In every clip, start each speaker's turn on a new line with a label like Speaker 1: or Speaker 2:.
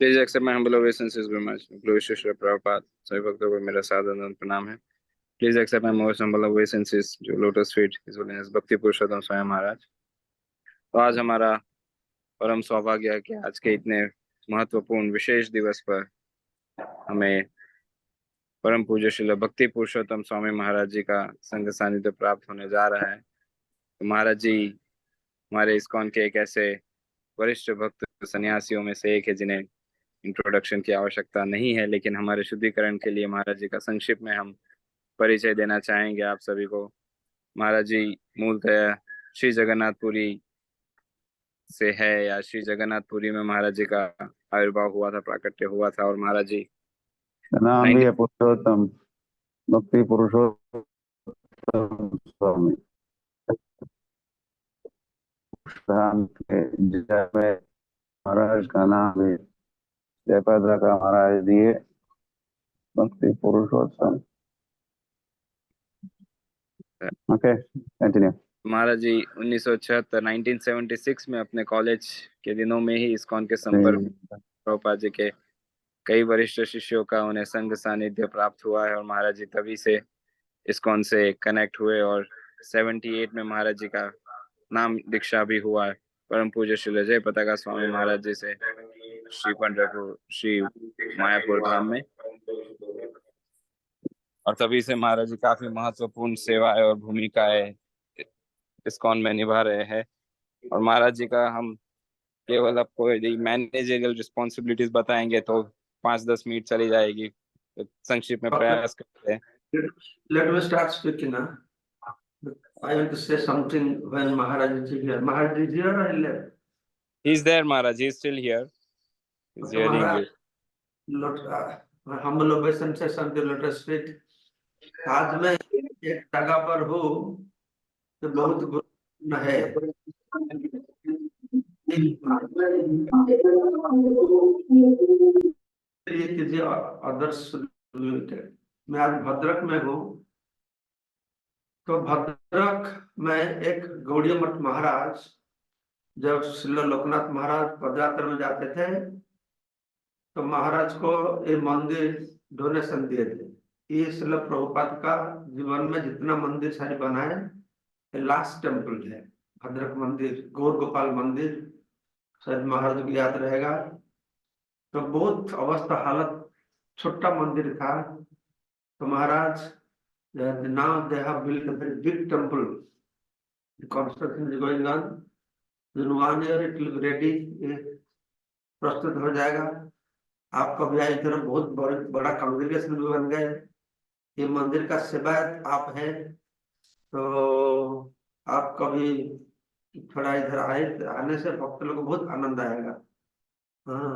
Speaker 1: Please accept my humble obeisances very much. Glory to Srila Prabhupada. सभी भक्तों को मेरा सादर प्रणाम है. Please accept my most humble obeisances जो lotus feet his holiness Bhakti Purushottam स्वयं महाराज. तो आज हमारा परम सौभाग्य है कि आज के इतने महत्वपूर्ण विशेष दिवस पर हमें परम पूज्य श्रील भक्ति पुरुषोत्तम स्वामी महाराज जी का संग सानिध्य प्राप्त होने जा रहा है. तो महाराज जी हमारे इस्कॉन के एक ऐसे वरिष्ठ भक्त सन्यासियों में से एक है जिन्हें इंट्रोडक्शन की आवश्यकता नहीं है, लेकिन हमारे शुद्धिकरण के लिए महाराज जी का संक्षिप्त में हम परिचय देना चाहेंगे आप सभी को. महाराज जी मूलतः श्री जगन्नाथपुरी से है, या श्री जगन्नाथपुरी में महाराज जी का आविर्भाव हुआ था, प्राकट्य हुआ था. और महाराज जी
Speaker 2: नाम भी है पुरुषोत्तम भक्ति पुरुषोत्तम स्वामी धाम के जय में महाराज का नाम है जयपद का महाराज दिए भक्ति पुरुषोत्तम. Okay continue.
Speaker 1: महाराज जी 1976 1976 में अपने कॉलेज के दिनों में ही इस्कॉन के संपर्क प्रभुपाद जी के कई वरिष्ठ शिष्यों का उन्हें संग सानिध्य प्राप्त हुआ है, और महाराज जी तभी से इस्कॉन से कनेक्ट हुए. और 78 में महाराज जी का नाम दीक्षा भी हुआ है परम पूज्य श्री जय पताका स्वामी महाराज जी से श्री पंढरपुर श्री मायापुर धाम में. और तभी से महाराज जी काफी महत्वपूर्ण सेवाएं और भूमिकाएं इस्कॉन में निभा रहे हैं. और महाराज जी का हम केवल आपको यदि मैनेजरियल रिस्पॉन्सिबिलिटीज बताएंगे तो 5-10 मिनट चली जाएगी. तो संक्षिप्त में प्रयास करते हैं.
Speaker 3: Let me start speaking now. I want to say something when Maharaj is here. Maharaj is here or he left?
Speaker 1: He's there, Maharaj. He's still here. He's
Speaker 3: Okay,
Speaker 1: hearing
Speaker 3: Maharaj,
Speaker 1: you.
Speaker 3: humble obeisance unto lotus feet. आज मैं एक जगह पर हूँ तो बहुत गुरुत्वपूर्ण है. ये कीजिए आदर्श. मैं आज भद्रक में हूँ. तो भद्रक में एक गौड़ीय मठ महाराज जब श्री लोकनाथ महाराज पदयात्रा में जाते थे तो महाराज को ये मंदिर डोनेशन दिए थे. ये श्री प्रभुपाद का जीवन में जितना मंदिर सारे बनाए लास्ट टेम्पल है भद्रक मंदिर. गौर गोपाल मंदिर शायद महाराज की याद रहेगा. तो बहुत अवस्था हालत छोटा मंदिर था. तो महाराज now they have built a very big temple. The construction is going on. In 1 year it will be ready. प्रस्तुत हो जाएगा. आपका भी आई तरफ बहुत बड़ा कांग्रेगेशन भी बन गए. ये मंदिर का सेवायत आप हैं तो आप कभी थोड़ा इधर आने से भक्त लोगों को बहुत आनंद आएगा. हाँ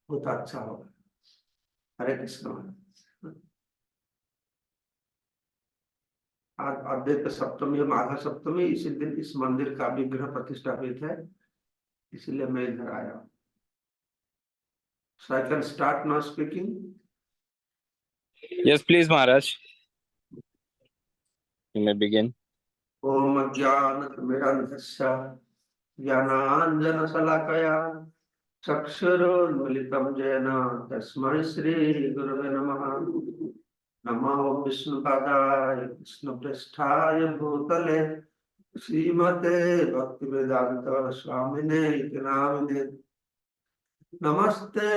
Speaker 3: बहुत अच्छा होगा. हरे कृष्ण. आज अद्वैत सप्तमी माघ सप्तमी इसी दिन इस मंदिर का विग्रह प्रतिष्ठापित है, इसलिए मैं इधर आया. So I can start now speaking.
Speaker 1: Yes, please, Maharaj. You may begin.
Speaker 3: ओम ज्ञानतिमिरन्धस्य ज्ञानाञ्जनशलाकया चक्षुरुन्मीलितं येन तस्मै श्रीगुरवे नमः. नमो विष्णुपादाय कृष्णप्रेष्ठाय भूतले श्रीमते भक्तिवेदांत स्वामिने इति नामिने. नमस्ते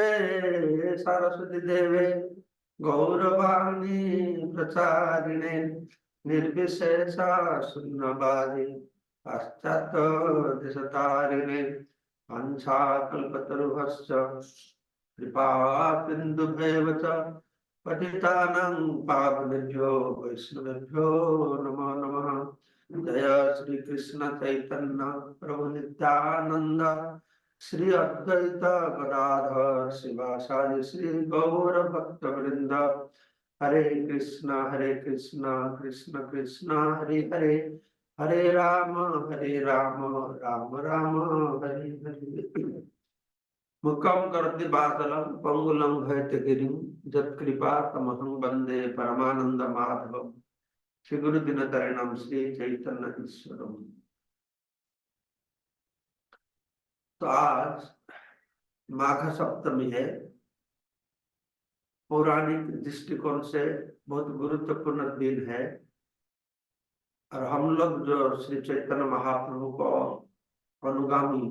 Speaker 3: सरस्वती देवे गौरवाणी प्रचारिणे निर्विशेषा शून्यवादी पाश्चात्य देशतारिणे. वाञ्छाकल्पतरुभ्यश्च कृपा सिन्धुभ्येव च पतितानां पावनेभ्यो वैष्णवेभ्यो नमो नमः. जय श्री कृष्ण चैतन्य प्रभु नित्यानंद श्री अद्वैत गदाधर शिवासादि श्री गौर भक्त वृंद. हरे कृष्ण कृष्ण कृष्ण हरे हरे हरे राम राम राम हरे हरे. मुखं करोति वाचालं पंगुलं भयते यत्कृपा तमहं वन्दे परमानंद माधवम्. श्री गुरु दिनतरणं श्री चैतन्य ईश्वरम. तो आज माघ सप्तमी है, पौराणिक दृष्टिकोण से बहुत गुरुत्वपूर्ण दिन है। और हम लोग जो श्री चैतन्य महाप्रभु को अनुगामी,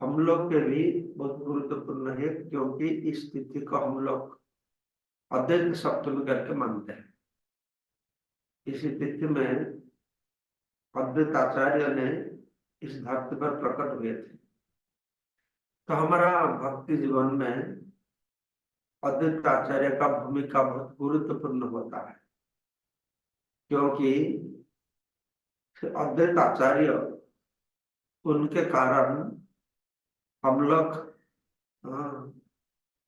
Speaker 3: हम लोग के भी बहुत गुरुत्वपूर्ण है, क्योंकि इस तिथि को हम लोग अद्वैत सप्तमी करके मानते हैं। इसी तिथि में अद्वैत आचार्य ने इस धरती पर प्रकट हुए थे। तो हमारा भक्ति जीवन में अद्वैत आचार्य का भूमिका बहुत गुरुत्वपूर्ण होता है, क्योंकि अद्वैत आचार्य, उनके कारण हम लोग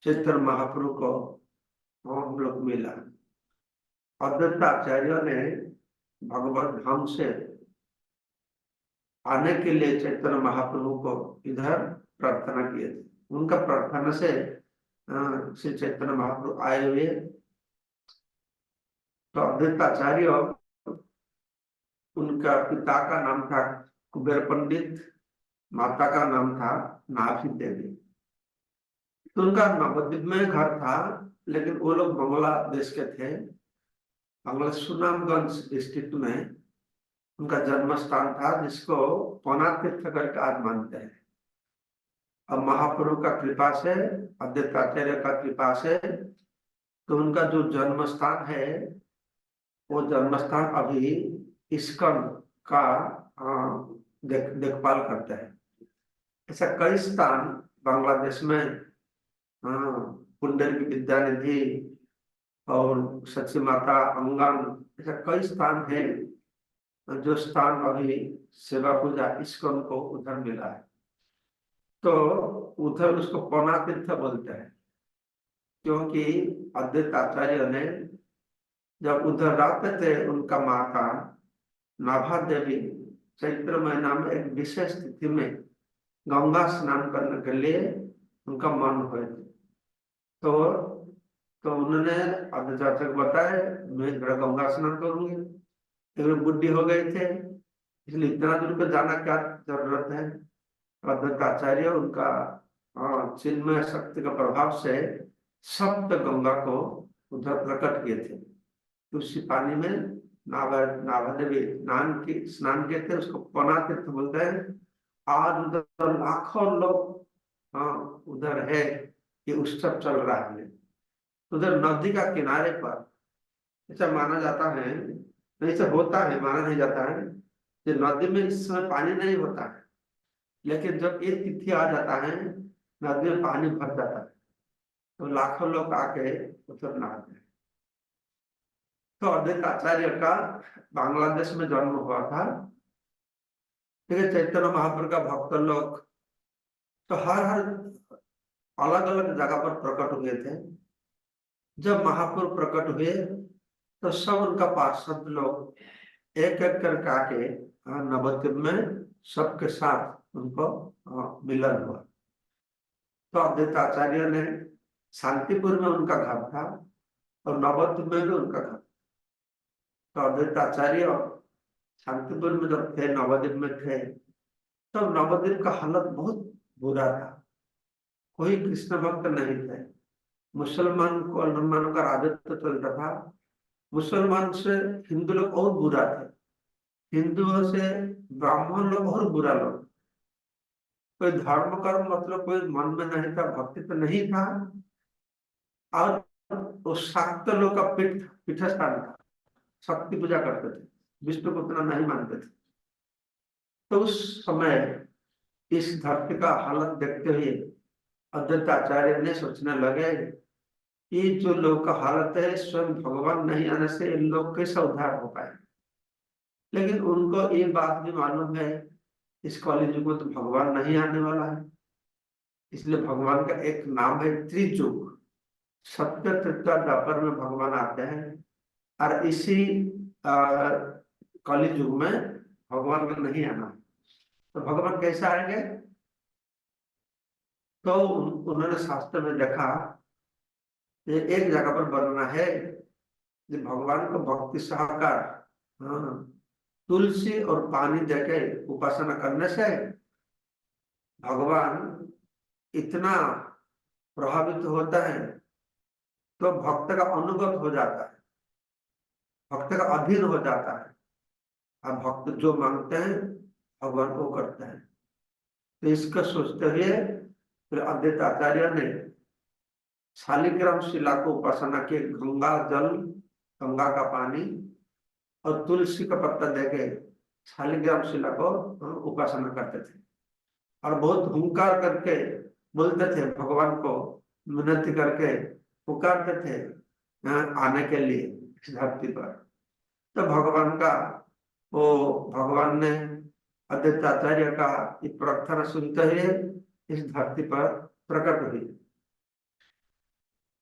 Speaker 3: चैतन्य महाप्रभु को हम लोग मिला। अद्वैत आचार्य ने भगवत धाम से आने के लिए चैतन्य महाप्रभु को इधर प्रार्थना किए थे। उनका प्रार्थना से श्री चैतन्य महाप्रभु आए हुए। तो अद्वैत आचार्य, उनका पिता का नाम था कुबेर पंडित, माता का नाम था नाभि देवी। तो उनका नवद्वीप में घर था, लेकिन वो लोग बांग्लादेश के थे। बांग्लादेश सुनामगंज डिस्ट्रिक्ट में उनका जन्म स्थान था, जिसको पौना तीर्थ करके आज मानते हैं। अब महाप्रभु का कृपा से, अद्वैत आचार्य का कृपा से, तो उनका जो जन्म स्थान है, वो जन्म स्थान अभी इस्कॉन का देखभाल करते हैं। ऐसा कई स्थान बांग्लादेश में, पुंडरीक विद्यानिधि और सची माता अंगन, ऐसा कई स्थान है जो स्थान अभी सेवा पूजा इस्कॉन को उधर मिला है। तो उधर उसको पौना तीर्थ बोलते हैं, क्योंकि अद्वैत आचार्य ने जब उधर रहते थे, उनका माता नाभा देवी चैत्र महीना में एक विशेष तिथि में गंगा स्नान करने के लिए उनका मन हुए थे। तो उन्होंने अद्वैत आचार्य को बताया, मैं गंगा स्नान करूंगी। एक बुद्धि हो गए थे, इसलिए इतना दूर पर जाना क्या जरूरत है। अद्वैत आचार्य उनका चिन्मय शक्ति का प्रभाव से सप्त गंगा को उधर प्रकट किए थे। उसी पानी में नाभा देवी स्नान किए थे, उसको पौना तीर्थ बोलते हैं। आज उधर लाखों लोग उधर है, ये उत्सव चल रहा है। उधर नदी का किनारे पर ऐसा माना जाता है, ऐसा होता है, माना नहीं जाता है कि नदी में इस समय पानी नहीं होता है, लेकिन जब ये तिथि आ जाता है, नदी में पानी भर जाता है, तो लाखों लोग आके उधर नहाते हैं। तो अद्वैत आचार्य का बांग्लादेश में जन्म हुआ था। ठीक है, चैतन्य महाप्रभु का भक्त लोग तो हर अलग अलग जगह पर प्रकट हुए थे। जब महाप्रभु प्रकट हुए, तो सब उनका पार्षद लोग एक एक करके आके नवद्वीप में सबके साथ उनको मिलन हुआ। तो अद्वैत आचार्य ने शांतिपुर में उनका घर था और नवद्वीप में भी उनका घर। तो अद्वैत आचार्य शांतिपुर में जब थे, नवद्वीप में थे, तो नवद्वीप का हालत बहुत बुरा था। कोई कृष्ण भक्त नहीं थे। मुसलमानों का राजत्व चलता था। मुसलमान से हिंदू लोग और बुरा थे, हिंदुओं से ब्राह्मण लोग और बुरा लोग। कोई धर्म कर्म मतलब कोई मन में नहीं था, भक्ति तो नहीं था। और वो शाक्त लोग का पीठस्थान था, शक्ति पूजा करते थे, विष्णु को उतना नहीं मानते थे। तो उस समय इस धरती का हालत देखते हुए अद्वैत आचार्य ने सोचने लगे, ये जो लोग का हालत है, स्वयं भगवान नहीं आने से इन लोग कैसे उद्धार हो पाए। लेकिन उनको ये बात भी मालूम है, इस कलयुग में तो भगवान नहीं आने वाला है। इसलिए भगवान का एक नाम है त्रिजुग। सत्य त्रेता द्वापर में भगवान आते हैं, और इसी कलयुग में भगवान का नहीं आना। तो भगवान कैसे आएंगे? तो उन्होंने शास्त्र में देखा, ये एक जगह पर वर्णना है कि भगवान को भक्ति सहकार तुलसी और पानी देके उपासना करने से भगवान इतना प्रभावित होता है तो भक्त का अनुगत हो जाता है, भक्त का अधीन हो जाता है। अब भक्त जो मांगते हैं भगवान को करते हैं। तो इसका सोचते हुए फिर अद्वैत आचार्य ने शालिग्राम शिला को उपासना के, गंगा जल, गंगा का पानी और तुलसी का पत्ता देके शालिग्राम शिला को उपासना करते थे और बहुत हुंकार करके बोलते थे, भगवान को विनती करके पुकारते थे आने के लिए इस धरती पर। तो भगवान ने अद्वैत आचार्य का प्रार्थना सुनते हुए इस धरती पर प्रकट हुए।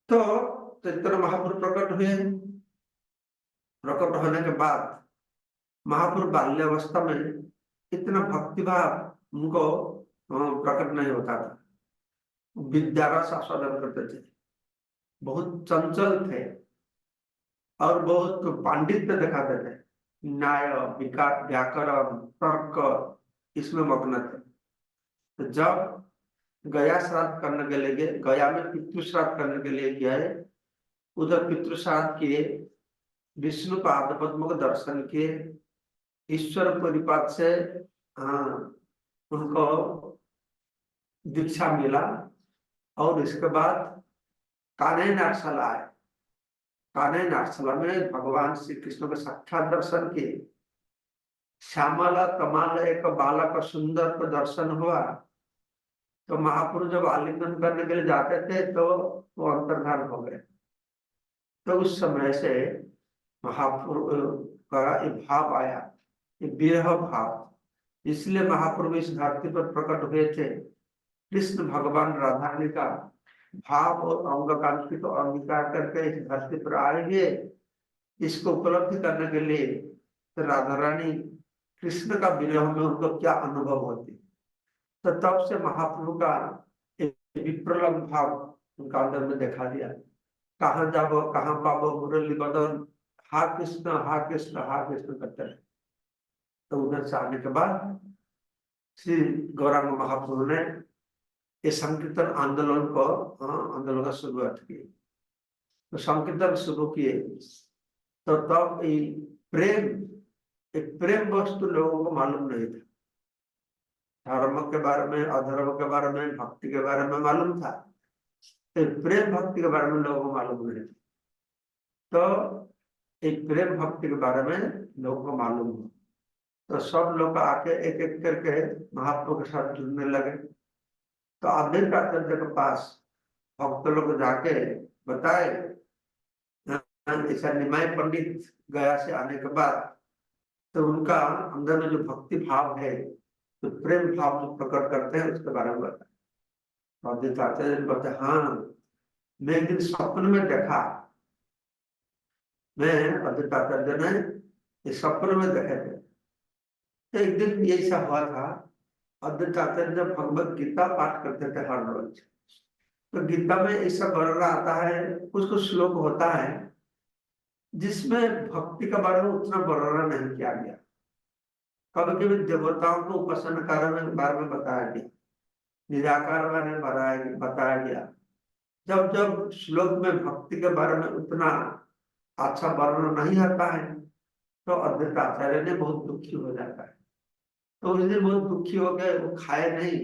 Speaker 3: तो चैतन्य महाप्रभु प्रकट हुए। प्रकट होने के बाद महाप्रभु बाल्यावस्था में इतना भक्तिभाव उनको प्रकट नहीं होता था, विद्या का आस्वादन करते थे, बहुत चंचल थे और बहुत पांडित्य दिखाते थे, न्याय विकास व्याकरण तर्क इसमें मग्न थे। तो जब गया श्राद्ध करने के लिए गए, गया में पितृ श्राद्ध करने के लिए गए, उधर पितृ श्राद्ध किए, विष्णु पाद पद्म को दर्शन किए, ईश्वर परिपाद से उनको दीक्षा मिला और इसके बाद कानन नाटशाला आए। कानन नाटशाला में भगवान श्री कृष्ण के साक्षात दर्शन किए। श्यामला कमाल एक बालक सुंदर का दर्शन हुआ। तो महापुरुष जब आलिंगन करने के लिए जाते थे तो वो अंतर्धान हो गए। तो उस समय से महापुरुष का एक भाव आया, एक विरह भाव। इसलिए महाप्रभु इस धरती पर प्रकट हुए थे। कृष्ण भगवान राधा रानी का भाव और अंगकांति को अंगीकार करके इस धरती पर आएंगे, इसको उपलब्धि करने के लिए तो राधा रानी कृष्ण का विरह में उनको क्या अनुभव होती। तो तब से महाप्रभु का एक विप्रलंब भाव उनका अंदर में देखा दिया। कहाँ जाबो कहाँ पाबो मुरली बदन, हा कृष्ण हा कृष्ण हा कृष्ण करते रहे। तो उधर से आने के बाद श्री गौरांग महाप्रभु ने ये संकीर्तन आंदोलन का शुरुआत की। तो संकीर्तन शुरू किए तो तब एक प्रेम वस्तु लोगों को मालूम नहीं था। धर्म के बारे में, अधर्म के बारे में, भक्ति के बारे में मालूम था, प्रेम भक्ति के बारे में लोगों को मालूम नहीं था। तो एक प्रेम भक्ति के बारे में लोगों को मालूम हुआ तो सब लोग आके एक एक करके महाप्रभु के साथ जुड़ने लगे। तो अद्वैत आचार्य के पास भक्त लोग जाके बताए, ऐसा निमाय पंडित गया से आने के बाद तो उनका अंदर में जो भक्ति भाव है, तो प्रेम भाव जो प्रकट करते हैं उसके बारे में बताया। अद्वैत आचार्य ने बताया, हाँ मैं एक दिन स्वप्न में देखा, मैं अद्वैत आचार्य ने इस स्वप्न में देखे थे। तो एक दिन ऐसा हुआ था, अद्वैत आचार्य जब भगवत गीता पाठ करते थे हर रोज, तो गीता में ऐसा वर्णन आता है, कुछ श्लोक होता है जिसमें भक्ति के बारे में उतना वर्णन नहीं किया गया। कभी कभी देवताओं को उपासना कार्य में बारे में बताया गया, निराकार बारे में बताया गया। जब जब श्लोक में भक्ति के बारे में उतना अच्छा वर्णन नहीं आता है तो अद्वैत आचार्य ने बहुत दुखी हो जाता है। तो उस दिन बहुत दुखी हो गए, वो खाए नहीं,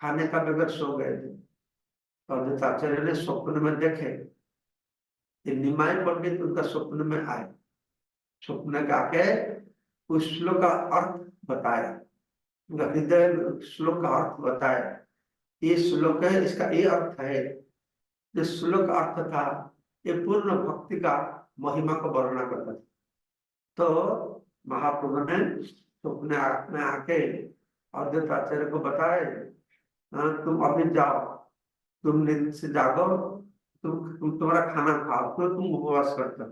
Speaker 3: खाने का बगैर सो गए थे। तो अद्वैत आचार्य ने स्वप्न में देखे, निमाय पंडित उनका स्वप्न में आए, स्वप्न का आके उस श्लोक का अर्थ बताया, उनका हृदय श्लोक का अर्थ बताया। ये श्लोक है, इसका ये अर्थ है। जो श्लोक का अर्थ था ये पूर्ण भक्ति का महिमा को वर्णन करता था। तो महाप्रभु ने स्वप्न में आके अद्वैत आचार्य को बताए, तुम अभी जाओ, तुम नींद से जागो, तुम्हारा खाना खाओ, तो तुम उपवास करते हो।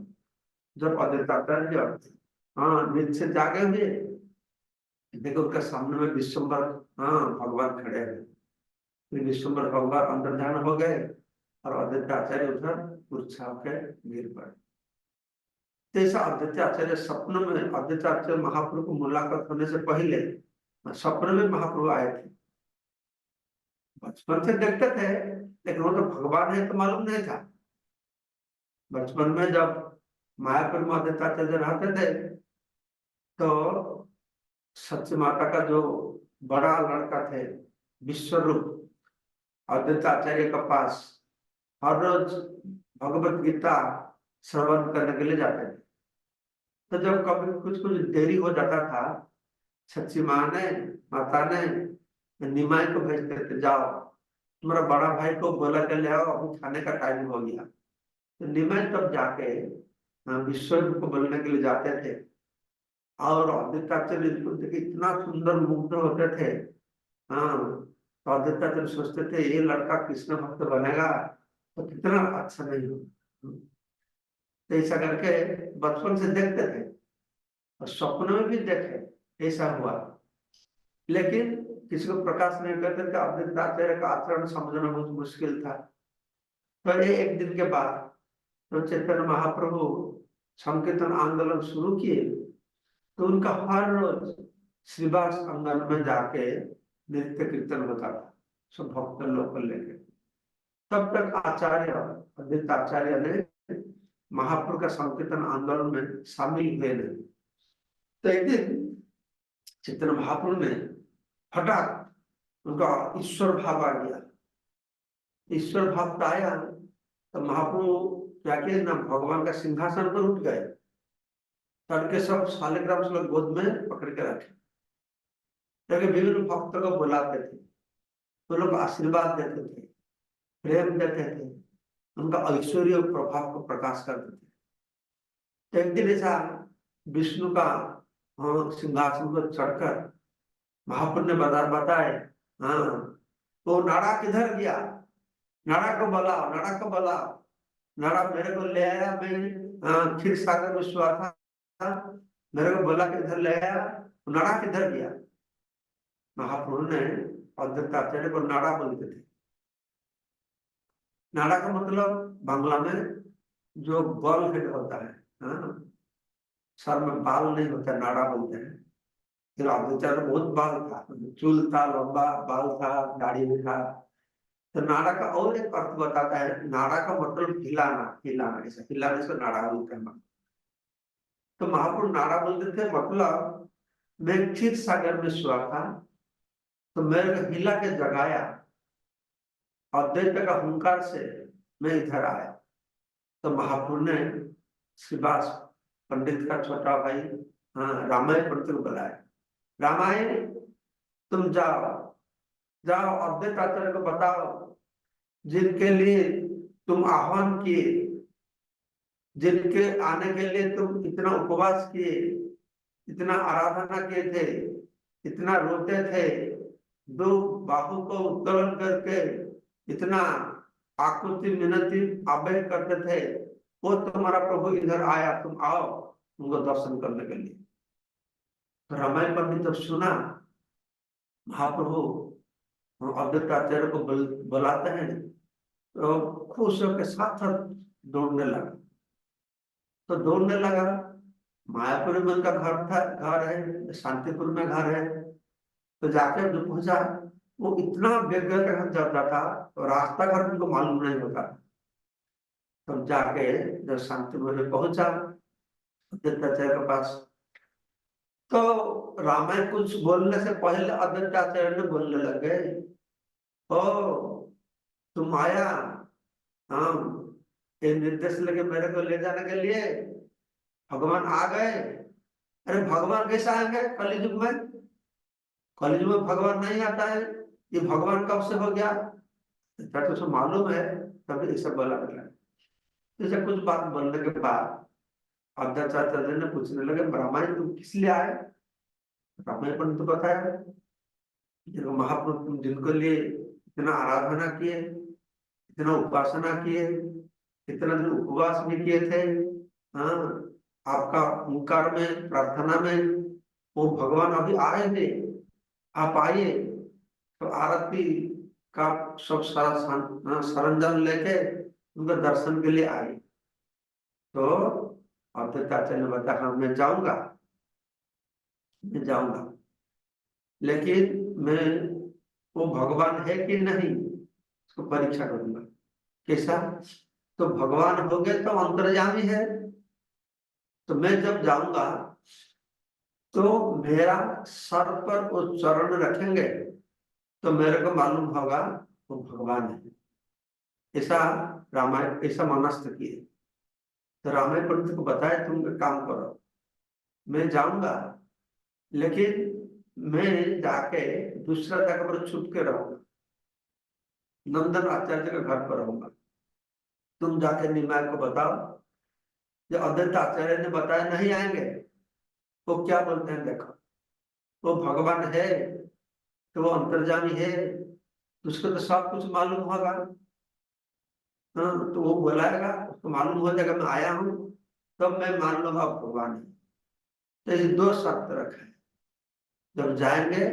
Speaker 3: जब अद्वैत आचार्य नींद से जागे हुए, देखो उनका सामने में विश्वम्भर भगवान खड़े हैं। विश्वम्भर भगवान अंदर ध्यान हो गए और अद्वैत आचार्य उधर मूर्छा होकर गिर पड़े। ऐसा अद्वैत आचार्य स्वप्न में, अद्वैत आचार्य महाप्रभु को मुलाकात होने से पहले स्वप्न में महाप्रभु आए थे। बचपन से देखते थे, लेकिन वो तो भगवान है तो मालूम नहीं था। बचपन में जब मायापुर में आदित्याचार्य रहते थे, तो सच्ची माता का जो बड़ा लड़का थे विश्वरूप, आदित्याचार्य के पास हर रोज भगवत गीता श्रवण करने के लिए जाते थे। तो जब कभी कुछ कुछ देरी हो जाता था, सच्ची माँ ने, माता ने निमाई को भेजते थे, जाओ तुम्हारा बड़ा भाई को बोला के ले आओ, अभी खाने का टाइम हो गया। तो निमाई तब जाके विश्वरूप को बोलने के लिए जाते थे, और आदित्याचार्य को देखे इतना सुंदर मुग्ध होते थे। हाँ, तो आदित्याचार्य सोचते थे ये लड़का कृष्ण भक्त बनेगा तो कितना अच्छा नहीं हो। तो ऐसा करके बचपन से देखते थे, और स्वप्न में भी देखे ऐसा हुआ, लेकिन किसी को प्रकाश नहीं करते थे। आदित्याचार्य का आचरण समझना बहुत मुश्किल था। तो ये एक दिन के बाद तो चैतन्य महाप्रभु संकीर्तन आंदोलन शुरू किए, तो उनका हर रोज श्रीवास अंगन में जाके नृत्य कीर्तन होता था, सब भक्त लोग को लेके। तब तक आचार्य अद्वैत आचार्य ने महाप्रभु का संकीर्तन आंदोलन में शामिल हुए नहीं। तो एक दिन चैतन्य महाप्रभु ने हठात उनका ईश्वर भाव आ गया। ईश्वर भाव का आया तो महाप्रभु क्या किए ना, भगवान का सिंहासन पर उठ गए, तड़के सब शालिग्राम से गोद में पकड़ के रखे, ताकि विभिन्न भक्तों को बुलाते थे, तो लोग आशीर्वाद देते थे, प्रेम देते थे, उनका ऐश्वर्य प्रभाव को प्रकाश करते थे। तो एक दिन ऐसा विष्णु का सिंहासन पर चढ़कर महाप्रभु ने बताए, हाँ तो नाड़ा किधर गया, नाड़ा को बुलाओ, नाड़ा को बुलाओ। नाड़ा मेरे को ले आया, मैं क्षीर सागर में सोया था, मेरे को बोला कि इधर ले आया, नाड़ा किधर गया। महाप्रभु ने अद्वैताचार्य को नाड़ा बोलते थे। नाड़ा का मतलब बांग्ला में जो बॉल हेड होता है, सर में बाल नहीं होता, नाड़ा बोलते हैं। फिर अद्वैताचार्य बहुत बाल था, चूल था, लंबा बाल था, दाढ़ी भी था। तो नाड़ा का और एक अर्थ बताता है, नाड़ा का मतलब हिलाना, हिलाना, ऐसा हिलाने से नाड़ा बोलते हैं। तो महाप्रभु नाड़ा बोलते थे, मतलब मैं क्षीर सागर में सोया था, तो मेरे को हिला के जगाया, अद्वैत का हुंकार से मैं इधर आया। तो महाप्रभु ने श्रीवास पंडित का छोटा भाई रामायण पंडित को बुलाया, रामायण तुम जाओ जाओ अद्वैत आचार्य को बताओ, जिनके लिए तुम आह्वान किए, जिनके आने के लिए तुम इतना उपवास किए, इतना आराधना किए थे, इतना रोते थे, दो बाहु को उत्तोलन करके इतना आकुति मिनती आवेग करते थे, वो तुम्हारा प्रभु इधर आया, तुम आओ उनको दर्शन करने के लिए। तो रामायण पंडित जब सुना महाप्रभु अद्वैत आचार्य को बुलाते हैं, तो खुश होकर साथ साथ दौड़ने लगा। तो दौड़ने लगा, मायापुर में उनका घर था, घर है, शांतिपुर में घर है। तो जाकर जो पहुंचा, वो इतना बेघर के घर जाता था, तो रास्ता घर उनको मालूम नहीं होता। तब जाके जब शांतिपुर में पहुंचा अद्वैताचार्य के पास, तो रामायण कुछ बोलने से पहले अद्वैताचार्य ने बोलने लगे, ओ तुम आया, हाँ ये निर्देश लेके मेरे को ले जाने के लिए, भगवान आ गए। अरे भगवान कैसे आएंगे कलयुग में, कलयुग में भगवान नहीं आता है, ये भगवान कब से हो गया, तो उसे मालूम है, तभी ऐसा बोला गया। जैसे कुछ बात बोलने के बाद अद्वैताचार्य ने पूछने लगे, रामायण तुम किस लिए आए। रामायण पंडित तो बताया, महाप्रभु तुम जिनको लिए इतना आराधना किए, इतना उपासना किए, इतना दिन उपवास भी किए थे, हाँ आपका ओंकार में प्रार्थना में वो भगवान अभी आए थे, आप आइए। तो आरती का सब सारा सरंजाम लेके उनका दर्शन के लिए आए। तो अद्वैताचार्य ने बताया, हाँ मैं जाऊंगा, मैं जाऊंगा, लेकिन मैं वो भगवान है कि नहीं, उसको परीक्षा करूंगा। कैसा? तो भगवान हो गए तो अंतर्यामी है, तो मैं जब जाऊंगा तो मेरा सर पर वो चरण रखेंगे तो मेरे को मालूम होगा वो भगवान है। ऐसा रामायण, ऐसा मनस्थ किए। तो रामायण पंडित को बताया तुम एक काम करो, मैं जाऊंगा लेकिन मैं जाके दूसरा जगह पर छुप के रहूंगा, नंदन आचार्य के घर पर रहूंगा। तुम जाके निमाय को बताओ, जो अद्वैत आचार्य ने बताया नहीं आएंगे, वो क्या बोलते हैं देखो, वो भगवान है तो वो अंतर्जामी है, उसको तो सब कुछ मालूम होगा। हाँ, तो वो बुलाएगा, उसको मालूम हो जाएगा मैं आया हूँ, तब मैं मान लूंगा भगवान है। तो ये दो शर्त रखे, जब जाएंगे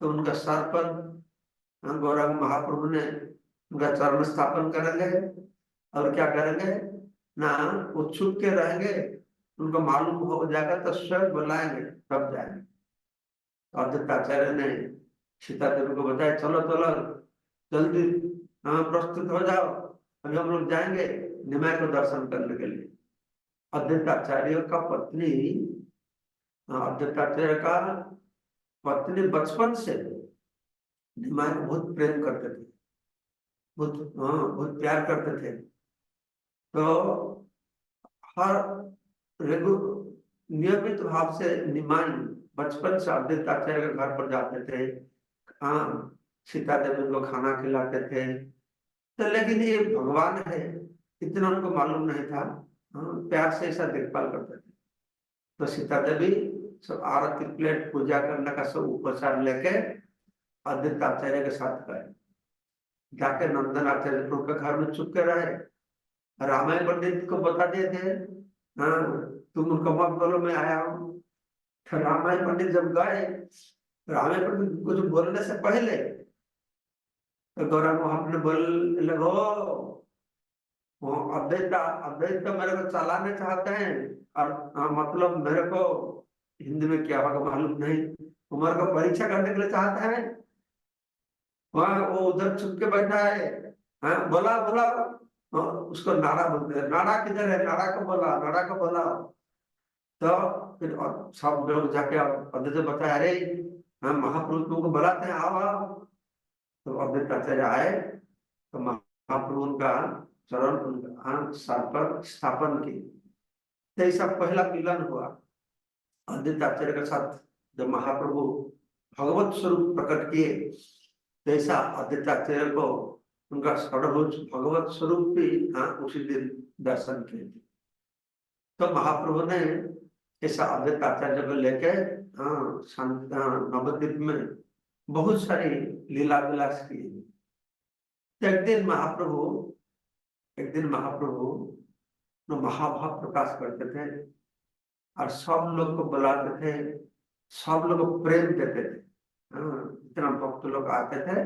Speaker 3: तो उनका सर पर गौरंग महाप्रभु ने उनका चरण स्थापन करेंगे, और क्या करेंगे ना, वो छुप के रहेंगे, उनको मालूम हो जाएगा तो स्वयं बुलाएंगे तब जाएंगे। अद्वैत आचार्य ने सीता देवी को बताया चलो चलो जल्दी प्रस्तुत हो जाओ, अभी हम लोग जाएंगे निमाय को दर्शन करने के लिए। अद्वैत आचार्य का पत्नी, अद्वैत आचार्य का पत्नी बचपन से निमाय को बहुत प्रेम करते थे, बहुत प्यार करते थे। तो हर नियमित भाव से निमाई बचपन से अद्वैत आचार्य के घर पर जाते थे। हाँ, सीता देवी को खाना खिलाते थे। तो लेकिन ये भगवान है इतना उनको मालूम नहीं था। हाँ, प्यार से ऐसा देखभाल करते थे। तो सीता देवी सब आरती प्लेट पूजा करने का सब उपचार लेके अद्वैत आचार्य के साथ गए, जाके नंदन आचार्य प्रभु के घर में छुप के रहे। रामायण पंडित को बता दिए थे, हाँ तुम उनको मत बोलो मैं आया हूँ। तो रामायण पंडित जब गए, रामायण पंडित कुछ बोलने से पहले तो गौरव महाप्रभु बोल लगो, वो अद्वैत अद्वैत तो मेरे को चलाने चाहते हैं, और मतलब मेरे को हिंदी में क्या होगा मालूम नहीं, उम्र को परीक्षा करने के लिए चाहते हैं। वहां वो उधर छुप के बैठा है, हाँ बोला बोला, उसको नाड़ा बोलते हैं, नाड़ा किधर है, नाड़ा को बोला, नाड़ा को बोला। तो फिर सब लोग जाके अद्वैत बताया, अरे हाँ महाप्रभु तुमको बुलाते हैं, आओ आओ। तो अद्वैत आचार्य आए तो महाप्रभु उनका चरण उनका सर पर स्थापन की। तो ऐसा पहला मिलन हुआ अद्वैत आचार्य के साथ, जब महाप्रभु भगवत स्वरूप प्रकट किए, जैसा अद्वैत आचार्य को उनका षडभुज भगवत स्वरूप भी उसी दिन दर्शन किए। तो महाप्रभु ने ऐसा अद्वैत आचार्य को लेके नवद्वीप में बहुत सारी लीला विलास किए। एक दिन महाप्रभु महाभाव प्रकाश करते थे और सब लोग को बुलाते थे, सब लोग को प्रेम देते थे। इतना भक्त लोग आते थे,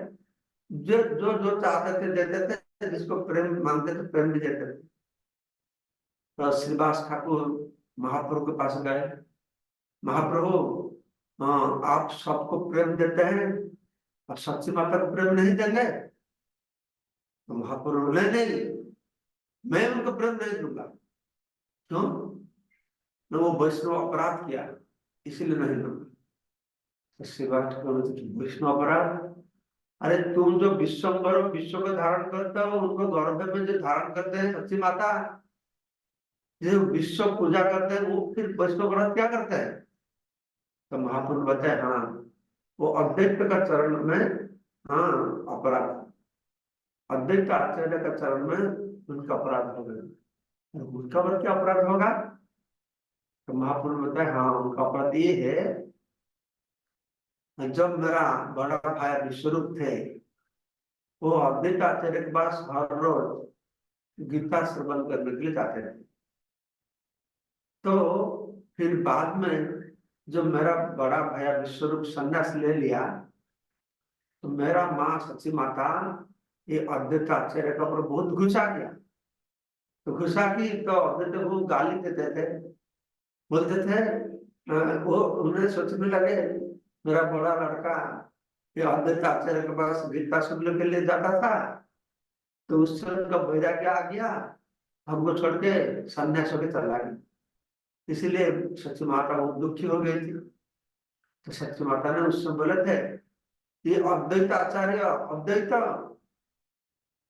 Speaker 3: जो जो जो चाहते थे देते थे, जिसको प्रेम मांगते थे प्रेम भी देते थे। तो श्रीवास ठाकुर महाप्रभु के पास गए, महाप्रभु आप सबको प्रेम देते हैं और सच्ची माता को प्रेम नहीं देंगे? तो महाप्रभु बोले नहीं, मैं उनको प्रेम नहीं दूंगा। क्यों? न वो वैष्णव अपराध किया, इसीलिए नहीं दूंगा। तो श्रीवास ठाकुर वैष्णव अपराध? अरे तुम जो विश्वम्भर विश्व को धारण करते हो, उनको गर्भ में जो धारण करते हैं सच्ची माता, जो विश्व पूजा करते हैं, वो फिर वैष्णव अपराध क्या करते हैं? तो महाप्रभु बताए, हाँ वो अद्वैत का चरण में अपराध, अद्वैत आचार्य का चरण में उनका अपराध हो गया। उनका पर क्या अपराध होगा? तो महाप्रभु बताए, हाँ उनका अपराध ये है, जब मेरा बड़ा भाई विश्वरूप थे, वो अद्वैत आचार्य के पास हर रोज गीता श्रवण करने के लिए जाते थे। तो फिर बाद में जब मेरा बड़ा भैया विश्वरूप संन्यास ले लिया, तो मेरा माँ सच्ची माता ये अद्वैत आचार्य का ऊपर बहुत गुस्सा किया। तो गुस्सा की तो अद्वैत को गाली देते थे, बोलते थे, वो उन्हें सोचने लगे मेरा बड़ा लड़का ये अद्वैत आचार्य के पास गीता सुनने के लिए जाता था, तो उससे उनका वैराग्य आ गया, हमको छोड़ के संन्यास होकर चला गया। इसीलिए सच्ची माता बहुत दुखी हो गई थी। तो सच्ची माता ने उससे बोले थे, ये अद्वैत आचार्य अद्वैत,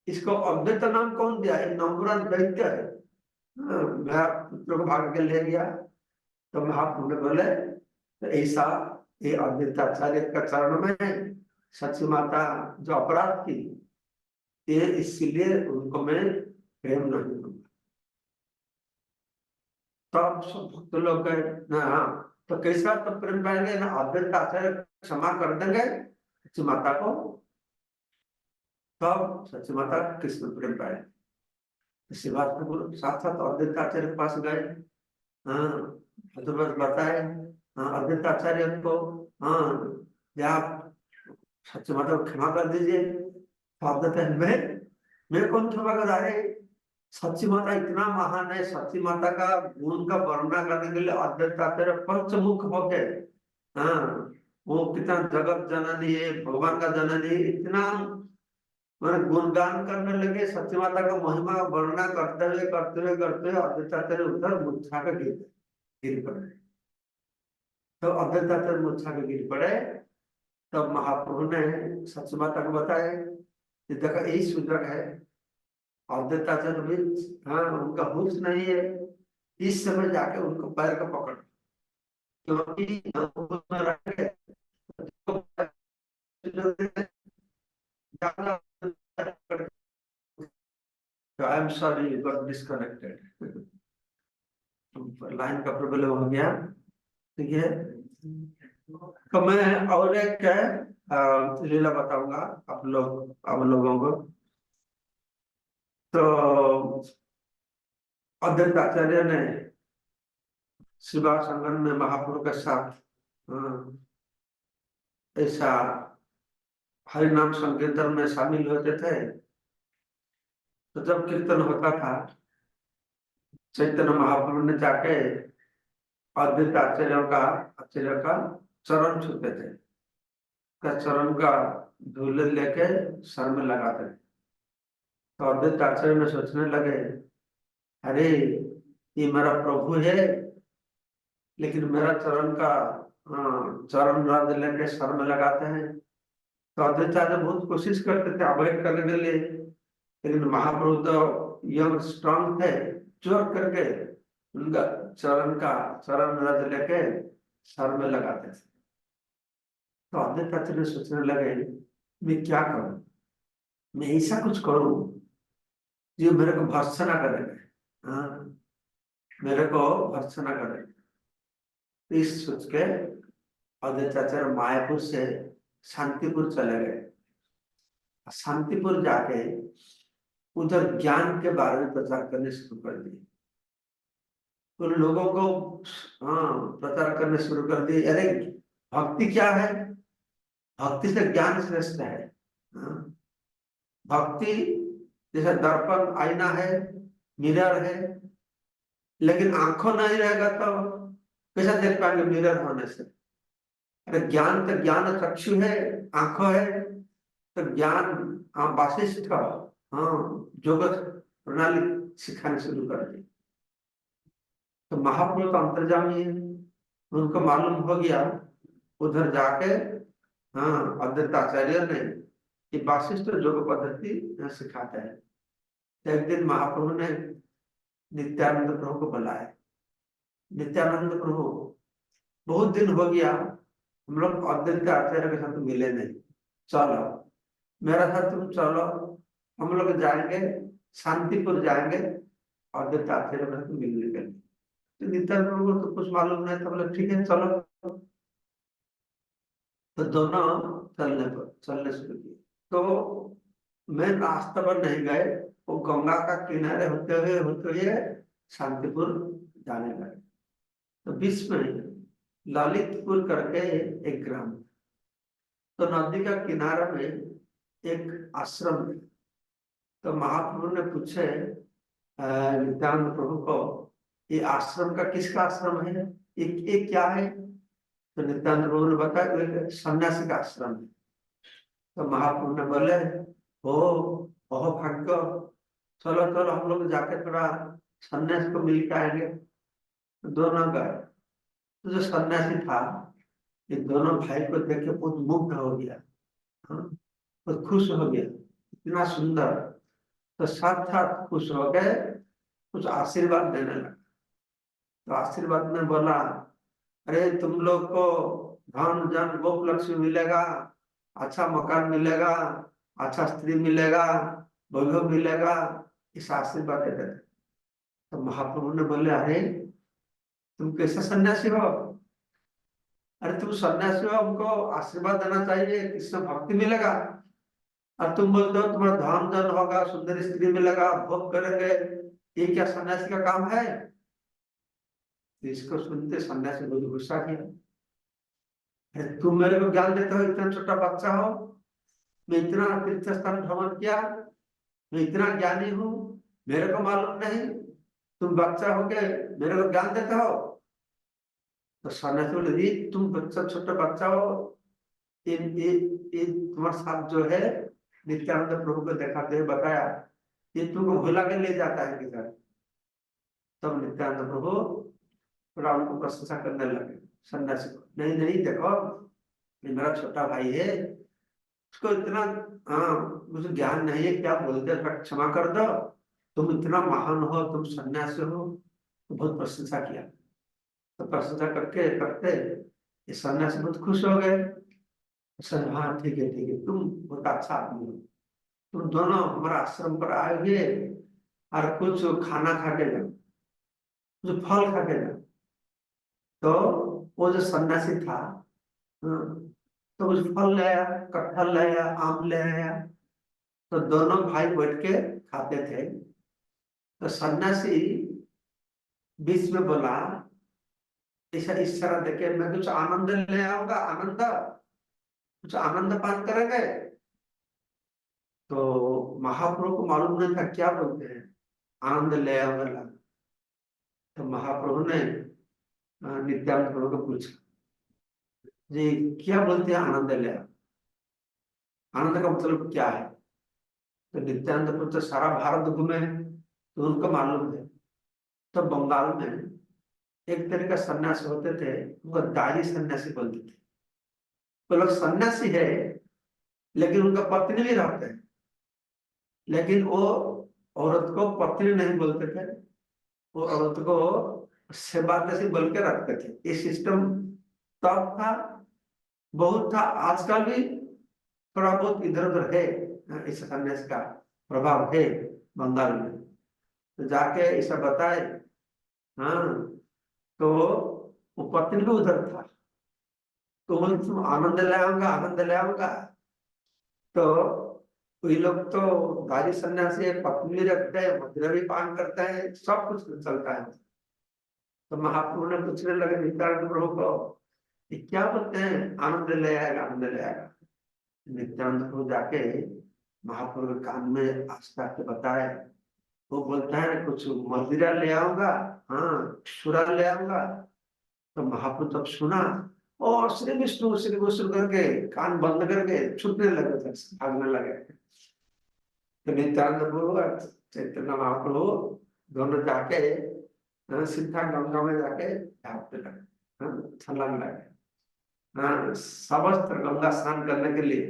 Speaker 3: इसको अद्वैत नाम कौन दिया? एक नंबरा दैत्य है। मेरा पुत्र को भाग के ले गया। तो महाप्रभु ने बोले, तो ऐसा ये अद्वैत आचार्य का चरण में सच्ची माता जो अपराध की, ये इसलिए उनको मैं प्रेम नहीं दूंगा। तब सब भक्त लोग गए ना, तो कैसा तब प्रेम पाएंगे ना? अद्वैत आचार्य क्षमा कर देंगे सच्ची माता को, तब सच्ची माता कृष्ण प्रेम पाए। इसी बात को साथ साथ अद्वैत आचार्य के पास गए। हाँ, तो बस बताए, हाँ, अद्वैत आचार्य को, हाँ, या आप सच्ची माता को क्षमा कर दीजिए। तो आप कहते हैं, मैं कौन क्षमा कर रहे? सच्ची माता इतना महान है, सच्ची माता का गुण का वर्णन करने के लिए अद्वैत आचार्य पंचमुख हो गए। हाँ, वो कितना जगत जननी है, भगवान का जननी है, इतना मैंने गुणगान करने लगे, सच्ची माता का महिमा वर्णना करते हुए अद्वैत आचार्य उधर मूर्छा के गिर पड़े। तो अद्वैत आचार्य मूर्छा के गिर पड़े, तब महाप्रभु ने सच्ची माता को बताया कि देखो यही सूचक है, अद्वैत आचार्य भी, हाँ, उनका होश नहीं है। इस समय जाके उनको पैर का पकड़, क्योंकि उसमें रह गए, I am sorry you got disconnected, line का प्रॉब्लम हो गया। ठीक है, तो मैं और एक लीला बताऊंगा आप लोगों को। तो अद्वैत आचार्य ने शिवा संगम में महाप्रभु के साथ ऐसा हरि नाम संकीर्तन में शामिल होते थे। तो जब कीर्तन होता था, चैतन्य महाप्रभु ने जाके अद्वैत आचार्य का चरण छूते थे, का चरण का धूल लेके सर में लगाते थे। तो अद्वैत आचार्य में सोचने लगे, अरे ये मेरा प्रभु है, लेकिन मेरा चरण का चरण रज लेके सर में लगाते हैं। तो अद्वैत आचार्य बहुत कोशिश करते थे अवॉइड करने के लिए, लेकिन महाप्रभु तो यंग स्ट्रांग थे, जोर करके उनका चरण रज लेके सर में लगाते थे। तो अद्वैत आचार्य सोचने लगे, मैं क्या करूं, मैं ऐसा कुछ करूं जो मेरे को भर्त्सना करेंगे, मेरे को भर्त्सना करेंगे। इस सोच के अद्वैत आचार्य मायापुर से शांतिपुर चले गए। शांतिपुर जाके उधर ज्ञान के बारे में प्रचार करने शुरू कर दिए। तो लोगों को प्रचार करने शुरू कर दिए, अरे भक्ति क्या है, भक्ति से ज्ञान श्रेष्ठ है। भक्ति जैसे दर्पण आईना है, मिरर है, लेकिन आंखों नहीं रहेगा तो कैसा देख पाएंगे मिरर होने से? अरे ज्ञान तो ज्ञान चक्षु है, आंखों है, तो ज्ञान वाशिष्ठ योग प्रणाली सिखाने शुरू कर दी। तो महाप्रभु तो अंतर्जामी है, उनको मालूम हो गया। उधर जाके अद्वैत आचार्य ने ये वाशिष्ठ योग पद्धति सिखाते हैं। तो एक दिन महाप्रभु ने नित्यानंद प्रभु को बुलाया। नित्यानंद प्रभु, बहुत दिन हो गया हम लोग अद्वैत आचार्य के साथ मिले नहीं, चलो मेरा साथ तुम चलो, हम लोग जाएंगे शांतिपुर जाएंगे अद्वैत आचार्य के साथ मिलने के लिए। तो नित्यानंद प्रभु को तो कुछ मालूम नहीं था, बोले ठीक है चलो। तो दोनों चलने शुरू किए। तो मैं रास्ते पर नहीं गए, वो गंगा का किनारे होते हुए शांतिपुर जाने लगे। तो बीच में ललितपुर करके एक ग्राम, तो नदी का किनारा में एक आश्रम है। तो महाप्रभु ने पूछे नित्यानंद प्रभु को, ये आश्रम का किसका आश्रम है, ये क्या है? तो नित्यानंद प्रभु ने बताया, एक सन्यासी का आश्रम है। तो महाप्रभु ने बोले, ओ बहुत भाग्य, चलो चलो हम लोग जाके थोड़ा सन्यासी को मिल के आएंगे। दोनों गए। तो जो सन्यासी था, ये दोनों भाई को देख के बहुत मुग्ध हो गया, बहुत खुश हो गया, इतना सुंदर। तो साथ साथ खुश हो गए, कुछ आशीर्वाद देने लगा। तो आशीर्वाद में बोला, अरे तुम लोग को धन जन गोप लक्ष्मी मिलेगा, अच्छा मकान मिलेगा, अच्छा स्त्री मिलेगा, वैभव मिलेगा, इस आशीर्वाद देते थे। तो महाप्रभु ने बोले, अरे तुम कैसे सन्यासी हो? अरे तुम सन्यासी हो, हमको आशीर्वाद देना चाहिए, इससे भक्ति मिलेगा। और तुम बोलते हो तुम्हारा धन जन होगा, सुंदर स्त्री मिलेगा, भोग करेंगे, ये क्या सन्यासी का काम है? तो इसको सुनते सन्यासी बहुत गुस्सा किया। अरे तुम मेरे को ज्ञान देते हो, इतना छोटा बच्चा हो, मैं इतना तीर्थ स्थान भ्रमण किया, मैं इतना ज्ञानी हूँ, मेरे को मालूम नहीं, तुम बच्चा हो के मेरे को ज्ञान देते हो? तो सन्यासी बोले, जी तुम बच्चा, छोटा बच्चा हो, इन तुम्हारे साथ जो है नित्यानंद प्रभु को दिखाते हुए बताया, ये तुमको भुला के ले जाता है किधर। तब नित्यानंद प्रभु थोड़ा उनको प्रशंसा करने लगे सन्यासी को, नहीं नहीं देखो, ये मेरा छोटा भाई है, उसको इतना मुझे ज्ञान नहीं है, क्या बोलते, क्षमा कर दो, तुम इतना महान हो, तुम सन्यासी हो। तो बहुत प्रशंसा किया। तो प्रशंसा करके करते ये सन्यासी बहुत खुश हो गए। सर हाँ ठीक है, तुम बहुत अच्छा आदमी हो, तुम दोनों हमारा आश्रम पर आए हुए, और कुछ खाना खा के जाओ, कुछ फल खा के जाओ। तो वो जो सन्यासी था, तो कुछ फल ले आया, कटहल ले आया, आम ले आया। तो दोनों भाई बैठ के खाते थे। तो सन्यासी बीच में बोला, ऐसा इस तरह देखे, मैं कुछ आनंद ले आऊंगा, आनंद, कुछ आनंद पान करेंगे। तो महाप्रभु को मालूम नहीं था क्या बोलते हैं, आनंद ले आऊंगा। तो महाप्रभु ने नित्यानंद प्रभु को पूछा, जी क्या बोलते हैं आनंद ले आओ? आनंद का मतलब क्या है? तो नित्यानंद प्रभु तो सारा भारत घूमे, तो उनको मालूम है। तो बंगाल में एक तरह का सन्यासी होते थे, उनको दारी सन्यासी बोलते थे। वो लोग सन्यासी है, लेकिन उनका पत्नी भी रहते हैं, लेकिन वो औरत को पत्नी नहीं बोलते थे, वो औरत को सेवादासी बोल के रखते थे। ये सिस्टम तब था, बहुत था, आजकल भी थोड़ा बहुत इधर उधर है, इस सन्यास का प्रभाव है बंगाल में। तो जाके ऐसा बताए, हाँ, तो वो पत्नी भी उधर था, तो बोले तुम आनंद ले आऊंगा, आनंद ले आऊंगा। तो ये लोग तो दारी सन्यासी पत्नी रखते हैं, मदिरा भी पान करते हैं, सब कुछ चलता है। तो महाप्रभु ने पूछने लगे नित्यानंद प्रभु को, ये क्या बोलते हैं आनंद ले आएगा, आनंद ले आएगा? नित्यानंद प्रभु जाके महाप्रभु के कान में आस्था के बताए। वो बोलता है कुछ मदिरा ले आऊंगा, हाँ सुरा ले आऊंगा। तो महाप्रभु तब सुना और श्री विष्णु करके कान बंद करके छूटने लगे थे, भागने लगे। तो नित्यानंद प्रभु और चैतन्य महाप्रभु दोनों जाके सीधा गंगा में जाके झाँकते लगे, छलांग लगे, समस्त गंगा स्नान करने के लिए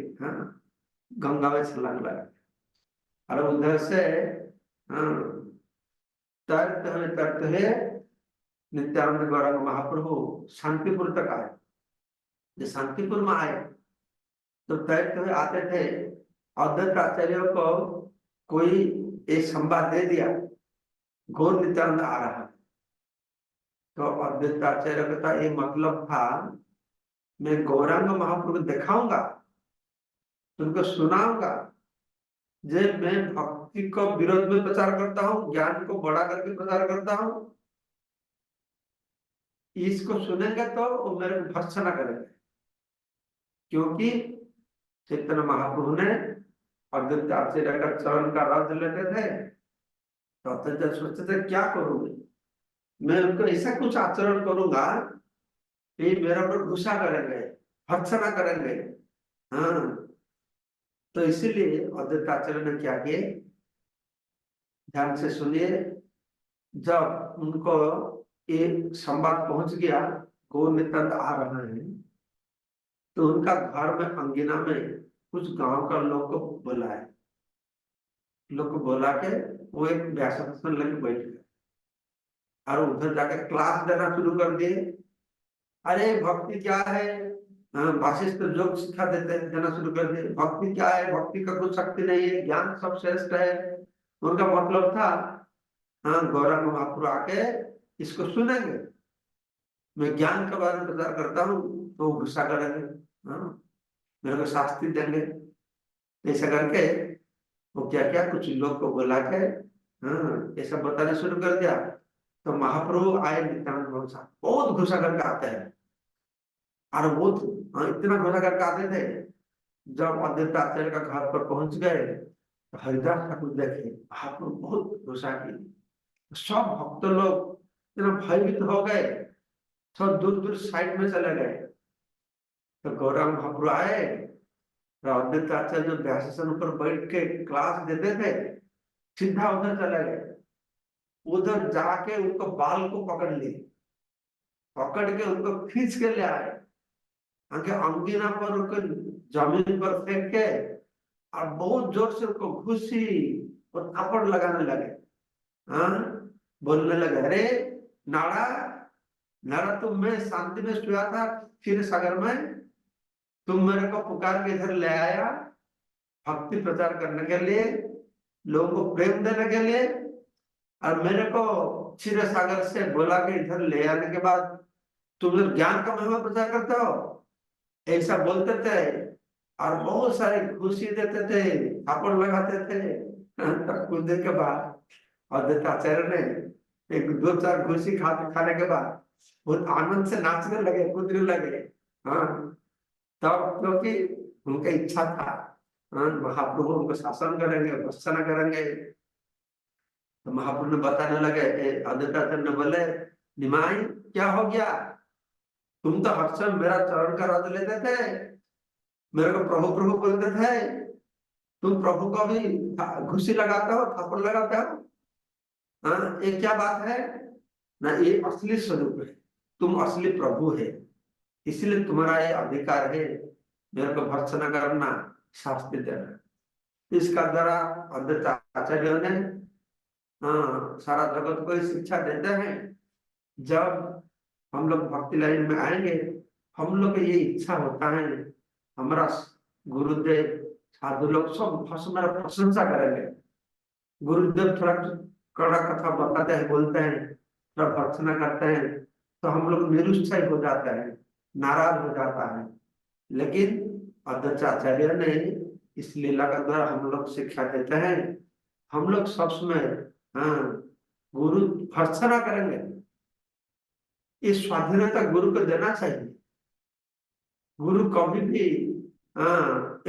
Speaker 3: गंगा में छलांग लगे। और उधर से तैरते हुए नित्यानंद गौरांग महाप्रभु शांतिपुर तक आए। जब शांतिपुर में आए तो तैरते हुए आते थे, अद्वैत आचार्य को कोई एक संवाद दे दिया, गौर नित्यानंद आ रहा है। तो अद्वैत आचार्य का ये मतलब था, मैं गौरांग महाप्रभु दिखाऊंगा, तुमको सुनाऊंगा, जब मैं भक्ति को विरोध में प्रचार करता हूँ, ज्ञान को बड़ा करके प्रचार करता हूँ, इसको सुनेंगे तो वो मेरे को भर्त्सना करेंगे। क्योंकि चैतन्य महाप्रभु ने अद्वैत आचार्य का चरण का रस लेते थे, तो अद्वैत सोचते थे क्या करूंगे, मैं उनको ऐसा कुछ आचरण करूंगा कि मेरे ऊपर गुस्सा करेंगे, भर्त्सना करेंगे। हाँ, तो इसीलिए अद्वैताचार्य ने क्या किए, ध्यान से सुनिए, जब उनको ये संवाद पहुंच गया गौर नित्यानंद आ रहे हैं, तो उनका घर में अंगिना में कुछ गांव का लोग को बुलाए, लोग को बुला के वो एक व्यासन लेके बैठ गए और उधर जाकर क्लास देना शुरू कर दिए। अरे भक्ति क्या है, वासिष्ठ योग सिखा देते हैं, देना शुरू कर दिए। भक्ति क्या है, भक्ति का कुछ शक्ति नहीं है, ज्ञान सब श्रेष्ठ है। उनका मतलब था गौरंग महापुर आके इसको सुनेंगे, मैं ज्ञान के बारे में प्रचार करता हूँ तो वो गुस्सा करेंगे, मेरे को शास्त्री देंगे। ऐसा करके वो क्या क्या कुछ लोग को बुला के ऐसा बताना शुरू कर दिया। तो महाप्रभु आए नित्यानंद प्रभु साहब, बहुत गुस्सा करके आते हैं, और वो इतना गुस्सा करके आते थे। जब अद्वैताचार्य का घर पर पहुंच गए तो हरिदास ठाकुर देखे महाप्रभु बहुत गुस्सा की, सब भक्त लोग इतना भयभीत हो गए, सब दूर दूर साइड में चले गए। तो गौरंग महाप्रभु आए, अद्वैताचार्य जो व्यासन पर बैठ के क्लास देते थे, सीधा उधर चले गए, उधर जाके उनको बाल को पकड़ लिए, पकड़ के उनको खींच के ले आए, आगे अंगिना पर उनको जमीन पर फेंक के और बहुत जोर से उनको घुसी और थप्पड़ लगाने लगे। बोलने लगे, अरे नाड़ा नाड़ा, तुम मैं शांति में सोया था क्षीर सागर में, तुम मेरे को पुकार के इधर ले आया भक्ति प्रचार करने के लिए, लोगों को प्रेम देने के लिए, और मेरे को क्षीर सागर से बोला के इधर ले आने के बाद तुम लोग ज्ञान का महिमा प्रचार करते हो, ऐसा बोलते थे और बहुत सारे खुशी देते थे, थापड़ लगाते थे। कुछ देर के बाद अद्वैताचार्य ने एक दो चार खुशी खाने के बाद बहुत आनंद से नाचने लगे, कूदने लगे। तब क्योंकि उनका इच्छा था महाप्रभु उनको शासन करेंगे, भर्त्सना करेंगे। तो महाप्रभु ने बताने लगे, अद्वैताचार्य ने बोले, निमाई क्या हो गया, तुम तो हर समय मेरा चरण का रद लेते थे, मेरे को प्रभु प्रभु बोलते थे, तुम प्रभु को भी घुसी लगाते हो, थप्पड़ लगाते हो। ये क्या बात है ना, ये असली स्वरूप है, तुम असली प्रभु है, इसलिए तुम्हारा ये अधिकार है मेरे को भर्त्सना करना, शास्त्री देना। इसका द्वारा अद्वैताचार्य ने सारा जगत को शिक्षा देते हैं। जब हम लोग भक्ति लाइन में आएंगे, हम लोग को ये इच्छा होता है हमारा गुरुदेव साधु लोग सब मेरा प्रशंसा करेंगे, गुरुदेव थोड़ा कड़ा कथा बताते हैं, बोलते हैं, थोड़ा भर्त्सना करते हैं, तो हम लोग निरुत्साही हो जाते हैं, नाराज हो जाता है। लेकिन अद्वैताचार्य ने इस लीला का द्वारा हम लोग शिक्षा देते हैं, हम लोग सब समय गुरु भर्त्सना करेंगे, इस स्वाधीनता गुरु को देना चाहिए। गुरु कभी भी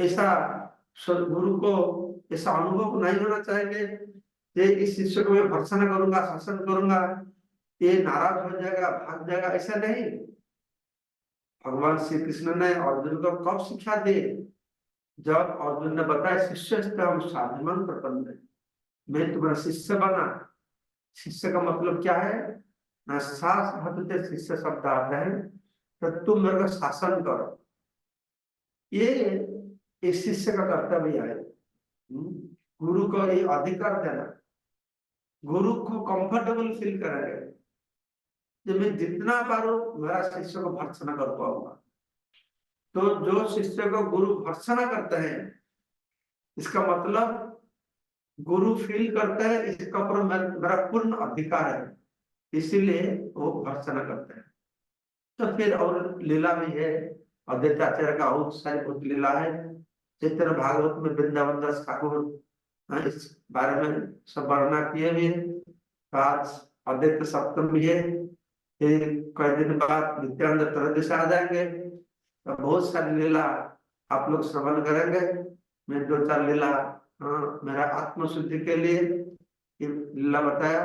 Speaker 3: ऐसा गुरु को ऐसा अनुभव नहीं होना चाहिए कि इस शिष्य को मैं भर्त्सना करूंगा, शासन करूंगा, ये नाराज हो जाएगा, भाग जाएगा, ऐसा नहीं। भगवान श्री कृष्ण ने अर्जुन को कब शिक्षा दी, जब अर्जुन ने बताया शिष्य साधुमान प्रपन्न, मैं तुम्हारा शिष्य बना। शिष्य का मतलब क्या है ना, सास धातु शिष्य शब्द आता है, तो तुम मेरे को शासन करो, ये इस शिष्य का कर्तव्य है। गुरु को ये अधिकार देना, गुरु को कंफर्टेबल फील करेंगे कि मैं जितना पारूं मेरा शिष्य को भर्त्सना कर पाऊंगा। तो जो शिष्य को गुरु भर्त्सना करते हैं, इसका मतलब गुरु फील करते हैं इसका ऊपर मेरा पूर्ण अधिकार है, इसीलिए वो भर्त्सना करते हैं। तो फिर और लीला भी है, अद्वैताचार्य का बहुत सारी बहुत लीला है। चैतन्य भागवत में वृंदावन दास ठाकुर इस बारे में सब वर्णना किए हुए हैं। आज अद्वैत सप्तमी है, फिर कई दिन बाद नित्यानंद त्रयोदशी आ जाएंगे, तो बहुत सारी लीला आप लोग श्रवण करेंगे। मैं दो चार लीला मेरा आत्मशुद्धि के लिए ये लीला बताया,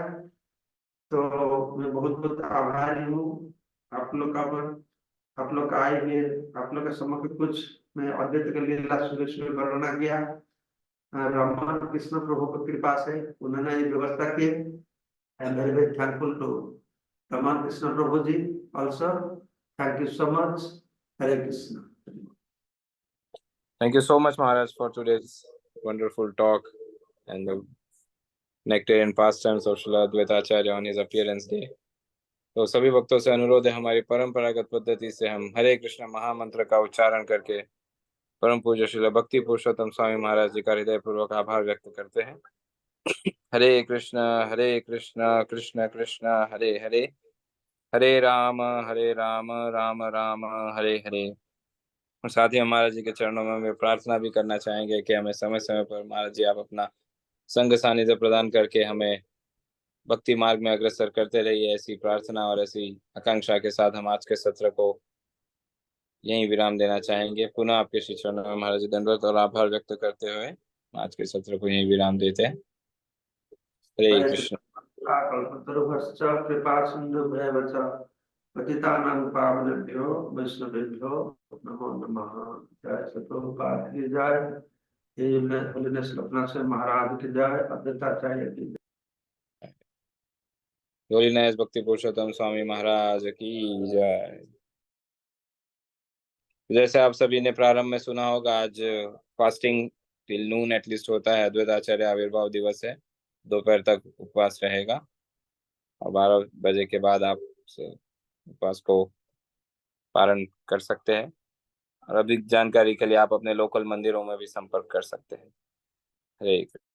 Speaker 3: तो मैं बहुत बहुत आभारी हूँ आप लोग का आए हुए, आप लोग के समक्ष कुछ में अद्वैत का लीला सुरेश में वर्णना किया। रमन कृष्ण प्रभु की कृपा से उन्होंने ये व्यवस्था की। I am very very thankful to Raman Krishna Prabhu ji also. Thank you so much. Hare Krishna.
Speaker 1: Thank you so much, Maharaj, for today's wonderful talk and the nectarian pastimes of Srila Advaita Acharya on his appearance day. तो सभी भक्तों से अनुरोध है, हमारी परंपरागत पद्धति से हम हरे कृष्ण महामंत्र का उच्चारण करके परम पूज्य श्रील भक्ति पुरुषोत्तम स्वामी महाराज जी का हृदय पूर्वक आभार व्यक्त करते हैं। हरे कृष्ण कृष्ण कृष्ण हरे हरे, हरे राम राम राम हरे हरे। और साथ ही महाराज जी के चरणों में हमें प्रार्थना भी करना चाहेंगे कि हमें समय समय पर महाराज जी आप अपना संग सानिध्य प्रदान करके हमें भक्ति मार्ग में अग्रसर करते रहिए। ऐसी प्रार्थना और ऐसी आकांक्षा के साथ हम आज के सत्र को यहीं विराम देना चाहेंगे। पुनः आपके श्री चरणों में महाराज जी दंडवत और आभार व्यक्त करते हुए आज के सत्र को यहीं विराम देते हैं। हरे कृष्ण।
Speaker 3: कल्पतरुभ्यश्च कृपा सिन्धुभ्येव च पतितानां पावनेभ्यो वैष्णवेभ्यो नमो नमः। जय सतोपाध्याय की जय। हे होलिनेस लखनऊ से महाराज की जय। अद्वैताचार्य की जय।
Speaker 1: होलिनेस भक्ति पुरुषोत्तम स्वामी महाराज की जय। जैसे आप सभी ने प्रारंभ में सुना होगा, आज फास्टिंग टिल नून एटलीस्ट होता है। अद्वैताचार्य आविर्भाव दिवस है, दोपहर तक उपवास रहेगा और 12 बजे के बाद आप उपवास को पारण कर सकते हैं। और अधिक जानकारी के लिए आप अपने लोकल मंदिरों में भी संपर्क कर सकते हैं। हरे कृष्ण।